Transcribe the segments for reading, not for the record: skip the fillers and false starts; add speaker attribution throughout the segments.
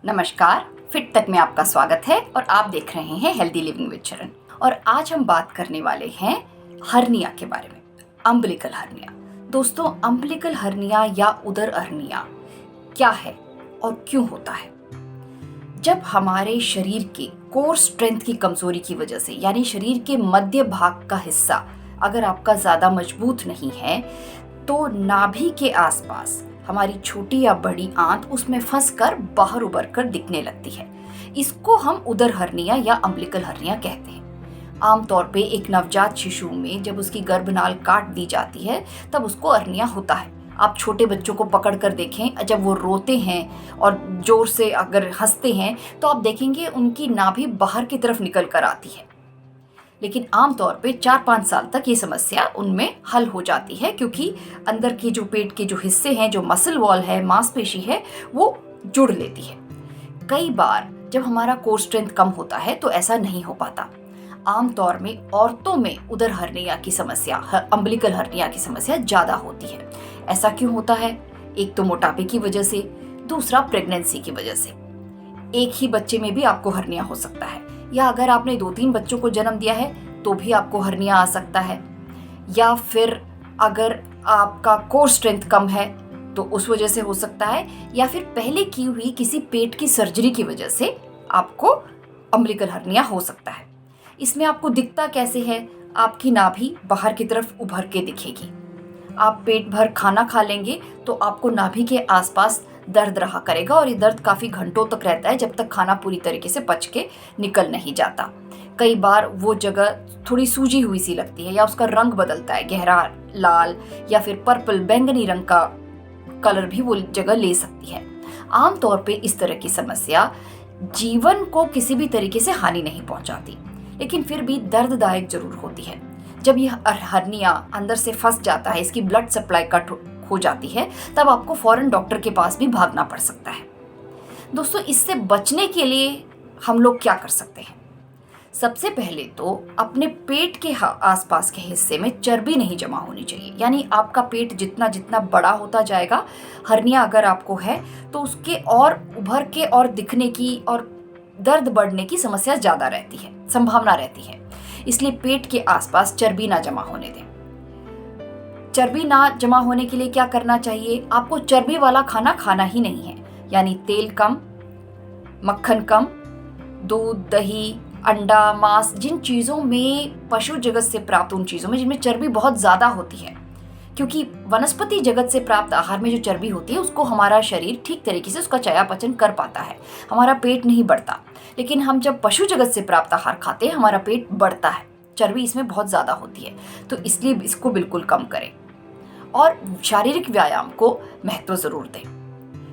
Speaker 1: नमस्कार, फिट तक में आपका स्वागत है और आप देख रहे हैं हेल्दी लिविंग विद चरण। और आज हम बात करने वाले हैं हर्निया के बारे में, अम्बिलिकल हर्निया। दोस्तों, अम्बिलिकल हर्निया या उदर हर्निया क्या है और क्यों होता है? जब हमारे शरीर के कोर स्ट्रेंथ की कमजोरी की वजह से, यानी शरीर के मध्य भाग का हिस्सा अगर आपका ज़्यादा मजबूत नहीं है, तो नाभि के आसपास हमारी छोटी या बड़ी आंत उसमें फंसकर बाहर उभर कर दिखने लगती है। इसको हम उदर हर्निया या अम्बिलिकल हर्निया कहते हैं। आमतौर पे एक नवजात शिशु में जब उसकी गर्भनाल काट दी जाती है तब उसको हर्निया होता है। आप छोटे बच्चों को पकड़ कर देखें, जब वो रोते हैं और जोर से अगर हंसते हैं तो आप देखेंगे उनकी नाभि बाहर की तरफ निकल कर आती है। लेकिन आमतौर पे 4-5 साल तक ये समस्या उनमें हल हो जाती है, क्योंकि अंदर के जो पेट के जो हिस्से हैं, जो मसल वॉल है, मांसपेशी है, वो जुड़ लेती है। कई बार जब हमारा कोर स्ट्रेंथ कम होता है तो ऐसा नहीं हो पाता। आमतौर में औरतों में उदर हर्निया की समस्या, अम्बिलिकल हर्निया की समस्या ज़्यादा होती है। ऐसा क्यों होता है? एक तो मोटापे की वजह से, दूसरा प्रेगनेंसी की वजह से। एक ही बच्चे में भी आपको हर्निया हो सकता है, या अगर आपने 2-3 बच्चों को जन्म दिया है तो भी आपको हर्निया आ सकता है, या फिर अगर आपका कोर स्ट्रेंथ कम है तो उस वजह से हो सकता है, या फिर पहले की हुई किसी पेट की सर्जरी की वजह से आपको अम्बिलिकल हर्निया हो सकता है। इसमें आपको दिखता कैसे है? आपकी नाभि बाहर की तरफ उभर के दिखेगी। आप पेट भर खाना खा लेंगे तो आपको नाभि के आसपास दर्द रहा करेगा, और ये दर्द काफ़ी घंटों तक रहता है जब तक खाना पूरी तरीके से पच के निकल नहीं जाता। कई बार वो जगह थोड़ी सूजी हुई सी लगती है, या उसका रंग बदलता है, गहरा लाल या फिर पर्पल बैंगनी रंग का कलर भी वो जगह ले सकती है। आमतौर पे इस तरह की समस्या जीवन को किसी भी तरीके से हानि नहीं पहुंचाती, लेकिन फिर भी दर्ददायक जरूर होती है। जब यह हर्निया अंदर से फंस जाता है, इसकी ब्लड सप्लाई कट हो जाती है, तब आपको फौरन डॉक्टर के पास भी भागना पड़ सकता है। दोस्तों, इससे बचने के लिए हम लोग क्या कर सकते हैं? सबसे पहले तो अपने पेट के आसपास के हिस्से में चर्बी नहीं जमा होनी चाहिए। यानी आपका पेट जितना जितना बड़ा होता जाएगा, हर्निया अगर आपको है तो उसके और उभर के और दिखने की और दर्द बढ़ने की समस्या ज़्यादा रहती है, संभावना रहती है। इसलिए पेट के आसपास चर्बी ना जमा होने दें। चर्बी ना जमा होने के लिए क्या करना चाहिए? आपको चर्बी वाला खाना खाना ही नहीं है, यानी तेल कम, मक्खन कम, दूध, दही, अंडा, मांस, जिन चीज़ों में पशु जगत से प्राप्त, उन चीज़ों में जिनमें चर्बी बहुत ज़्यादा होती है, क्योंकि वनस्पति जगत से प्राप्त आहार में जो चर्बी होती है उसको हमारा शरीर ठीक तरीके से उसका चयापचय कर पाता है, हमारा पेट नहीं बढ़ता। लेकिन हम जब पशु जगत से प्राप्त आहार खाते हैं, हमारा पेट बढ़ता है, चर्बी इसमें बहुत ज़्यादा होती है। तो इसलिए इसको बिल्कुल कम करें और शारीरिक व्यायाम को महत्व ज़रूर दें।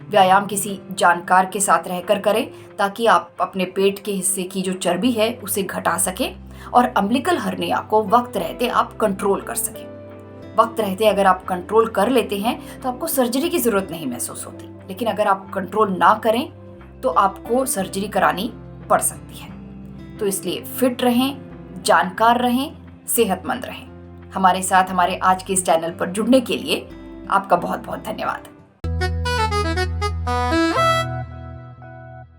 Speaker 1: व्यायाम किसी जानकार के साथ रहकर करें, ताकि आप अपने पेट के हिस्से की जो चर्बी है उसे घटा सकें और अम्बिलिकल हर्निया को वक्त रहते आप कंट्रोल कर सकें। वक्त रहते अगर आप कंट्रोल कर लेते हैं तो आपको सर्जरी की ज़रूरत नहीं महसूस होती, लेकिन अगर आप कंट्रोल ना करें तो आपको सर्जरी करानी पड़ सकती है। तो इसलिए फिट रहें, जानकार रहें, सेहतमंद रहें। हमारे साथ हमारे आज के इस चैनल पर जुड़ने के लिए आपका बहुत बहुत धन्यवाद।